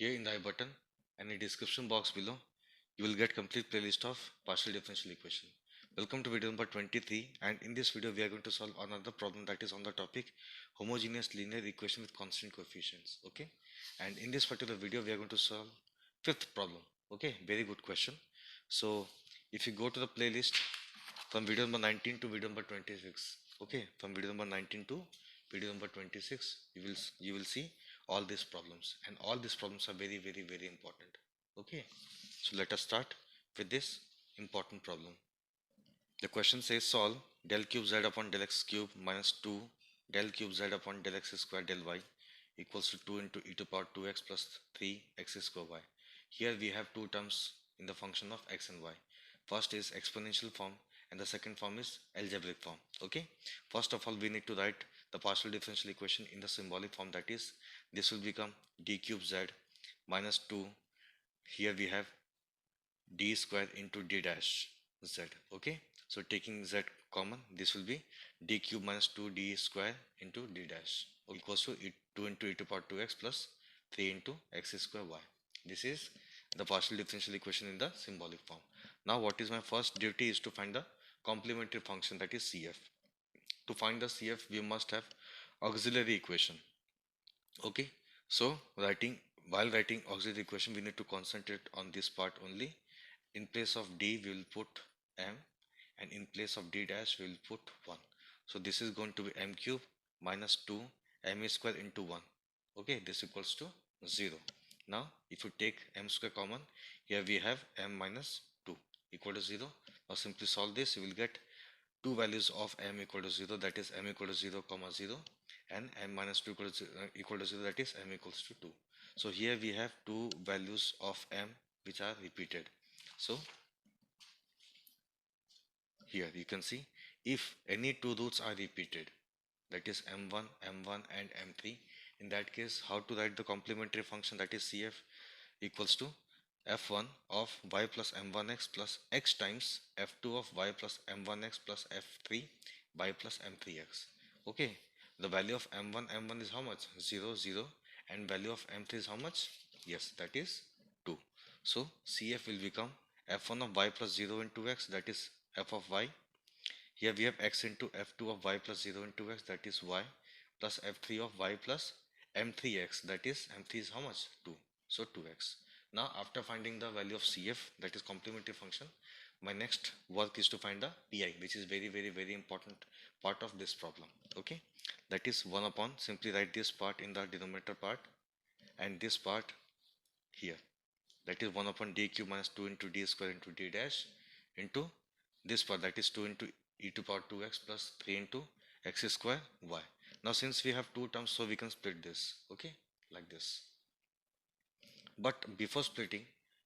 Here in the I button and in description box below, you will get complete playlist of partial differential equation. Welcome to video number 23, and in this video we are going to solve another problem that is on the topic homogeneous linear equation with constant coefficients. Okay, and in this particular video we are going to solve fifth problem. Okay, very good question. So if you go to the playlist from video number 19 to video number 26, okay, from video number 19 to video number 26, you will see all these problems, and all these problems are very important. Okay, so let us start with this important problem. The question says solve del cube z upon del x cube minus 2 del cube z upon del x square del y equals to 2 into e to power 2x plus 3 x square y. Here we have two terms in the function of x and y. First is exponential form and the second form is algebraic form. Okay, first of all we need to write the partial differential equation in the symbolic form, that is this will become d cube z minus 2, here we have d square into d dash z. Okay, so taking z common, this will be d cube minus 2d square into d dash equals to 2 into e to power 2x plus 3 into x square y. This is the partial differential equation in the symbolic form. Now what is my first duty is to find the complementary function, that is CF. To find the CF we must have auxiliary equation. Okay, so while writing auxiliary equation we need to concentrate on this part only. In place of d we will put m, and in place of d dash we will put 1. So this is going to be m cube minus 2 m square into 1. Okay, this equals to 0. Now if you take m square common, here we have m minus 2 equal to 0. Now simply solve this, you will get two values of m equal to 0, that is m equal to 0 comma 0, and m minus 2 equal to 0, that is m equals to 2. So here we have two values of m which are repeated. So here you can see if any two roots are repeated, that is m1, m1 and m3, in that case how to write the complementary function, that is CF equals to f1 of y plus m1x plus x times f2 of y plus m1x plus f3 y plus m3x. Okay, the value of m1 is how much? 0 0, and value of m3 is how much? Yes, that is 2. So CF will become f1 of y plus 0 into x, that is f of y. Here we have x into f2 of y plus 0 into x, that is y, plus f3 of y plus m3x, that is m3 is how much? 2. So 2x. Now after finding the value of CF, that is complementary function, my next work is to find the PI, which is very important part of this problem. Okay, that is 1 upon, simply write this part in the denominator part and this part here, that is 1 upon d cube minus 2 into d square into d dash into this part, that is 2 into e to power 2x plus 3 into x square y. Now since we have two terms, so we can split this, okay, like this. But before splitting,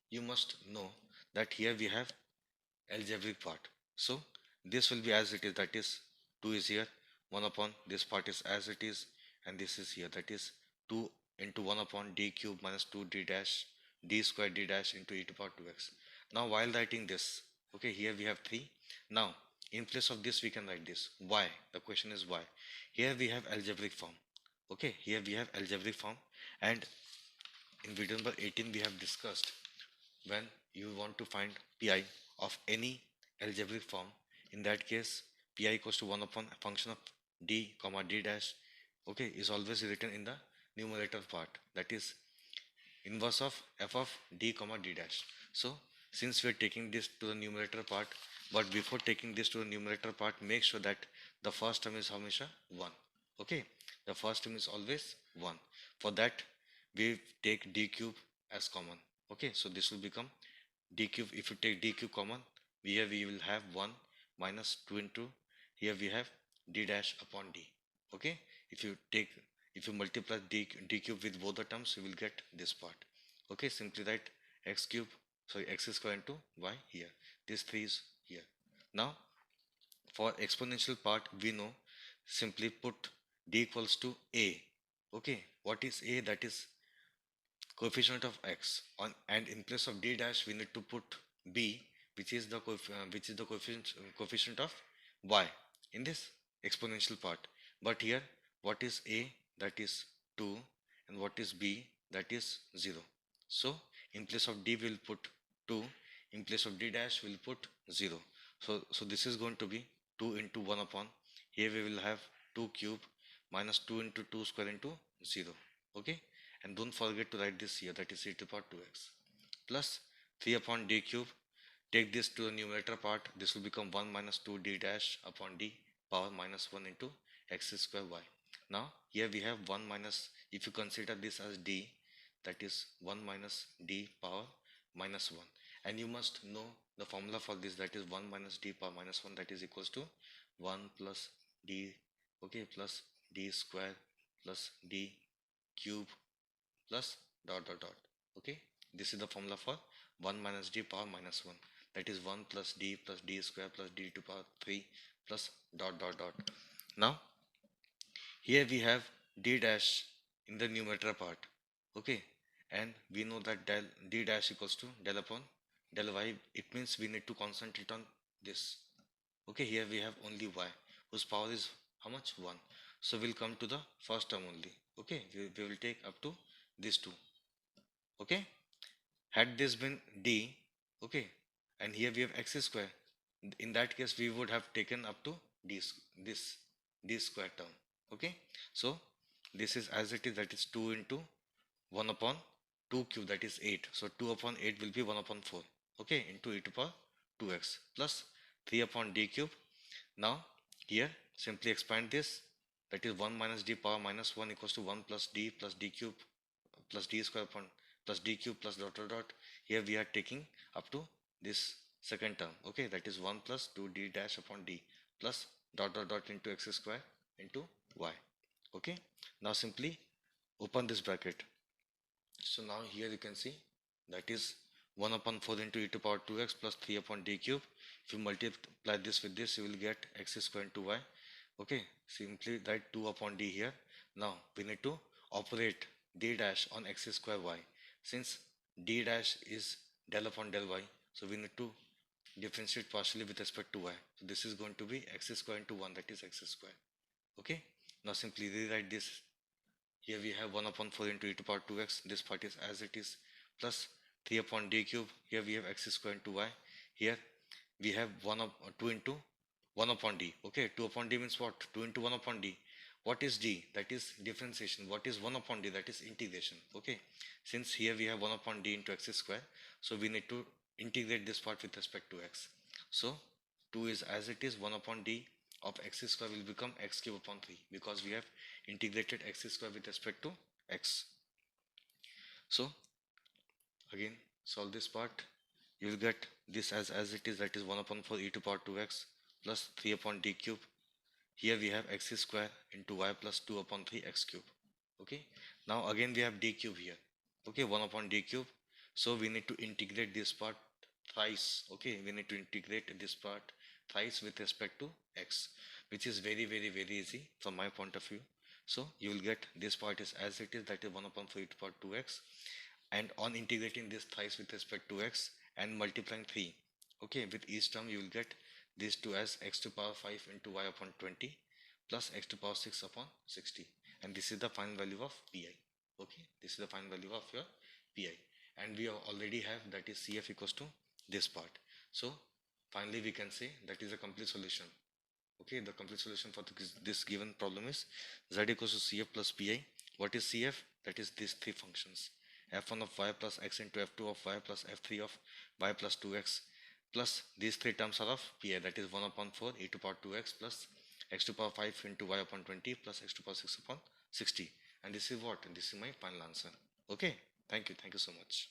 you must know that here we have algebraic part. So this will be as it is, that is 2 is here, 1 upon this part is as it is, and this is here, that is 2 into 1 upon d cube minus 2 d dash d square d dash into e to power 2x. Now while writing this, okay, here we have 3. Now in place of this we can write this. Why? The question is why. Here we have algebraic form. Okay, here we have algebraic form, and in video number 18 we have discussed when you want to find PI of any algebraic form, in that case PI equals to 1 upon a function of d comma d dash, okay, is always written in the numerator part, that is inverse of f of d comma d dash. So since we are taking this to the numerator part, but before taking this to the numerator part, make sure that the first term is hamisha 1. Okay, the first term is always 1. For that we take d cube as common. Okay, so this will become d cube. If you take d cube common, here we will have 1 minus 2 into, here we have d dash upon d. Okay, if you multiply d cube with both the terms, you will get this part. Okay, simply write x cube, sorry, x square into y here. This 3 is here. Now for exponential part we know, simply put d equals to a. Okay, what is a? That is coefficient of x on, and in place of d dash we need to put b, which is the coefficient of y in this exponential part. But here what is a? That is 2, and what is b? That is 0. So in place of d we'll put 2, in place of d dash we'll put 0. So this is going to be 2 into 1 upon, here we will have 2 cube minus 2 into 2 square into 0. Okay, and don't forget to write this here, that is e to the power 2x plus 3 upon d cube. Take this to the numerator part, this will become 1 minus 2 d dash upon d power minus 1 into x square y. Now here we have 1 minus, if you consider this as d, that is 1 minus d power minus 1, and you must know the formula for this, that is 1 minus d power minus 1, that is equals to 1 plus d, okay, plus d square plus d cube plus dot dot dot. Okay, this is the formula for 1 minus d power minus 1, that is 1 plus d square plus d to power 3 plus dot dot dot. Now here we have d dash in the numerator part. Okay, and we know that del d dash equals to del upon del y. It means we need to concentrate on this. Okay, here we have only y whose power is how much, 1. So we'll come to the first term only. Okay, we will take up to these two. Okay, had this been d, okay, and here we have x square, in that case we would have taken up to this d square term. Okay, so this is as it is, that is 2 into 1 upon 2 cube, that is 8. So 2 upon 8 will be 1 upon 4, okay, into e to power 2x plus 3 upon d cube. Now here simply expand this, that is 1 minus d power minus 1 equals to 1 plus d cube plus d square upon plus d cube plus dot dot dot. Here we are taking up to this second term. Okay, that is 1 plus 2 d dash upon d plus dot dot dot into x square into y. Okay, now simply open this bracket. So now here you can see, that is 1 upon 4 into e to power 2x plus 3 upon d cube. If you multiply this with this, you will get x square into y. Okay, simply write 2 upon d here. Now we need to operate d dash on x square y. Since d dash is del upon del y, so we need to differentiate partially with respect to y. So this is going to be x square into 1, that is x square. Okay, now simply rewrite this. Here we have 1 upon 4 into e to power 2x. This part is as it is, plus 3 upon d cube. Here we have x square into y. Here we have 2 into 1 upon d. Okay, 2 upon d means what? 2 into 1 upon d. What is d? That is differentiation. What is 1 upon d? That is integration. Okay, since here we have 1 upon d into x square, so we need to integrate this part with respect to x. So 2 is as it is, 1 upon d of x square will become x cube upon 3, because we have integrated x square with respect to x. So again solve this part, you will get this as it is, that is 1 upon 4 e to power 2x plus 3 upon d cube. Here we have x square into y plus 2 upon 3 x cube. Okay, now again we have d cube here. Okay, 1 upon d cube. So we need to integrate this part thrice. Okay, we need to integrate this part thrice with respect to x, which is very easy from my point of view. So you will get this part is as it is, that is 1 upon 4 e to power 2x, and on integrating this thrice with respect to x and multiplying 3, okay, with each term you will get these two as x to power 5 into y upon 20 plus x to power 6 upon 60, and this is the final value of pi. Okay, this is the final value of your pi, and we already have, that is cf equals to this part. So finally we can say that is a complete solution. Okay, the complete solution for this given problem is z equals to cf plus pi. What is cf? That is these three functions, f1 of y plus x into f2 of y plus f3 of y plus 2x, plus these three terms are of pi, that is 1 upon 4 e to power 2x plus x to power 5 into y upon 20 plus x to power 6 upon 60, and this is what? This is my final answer. Okay, thank you so much.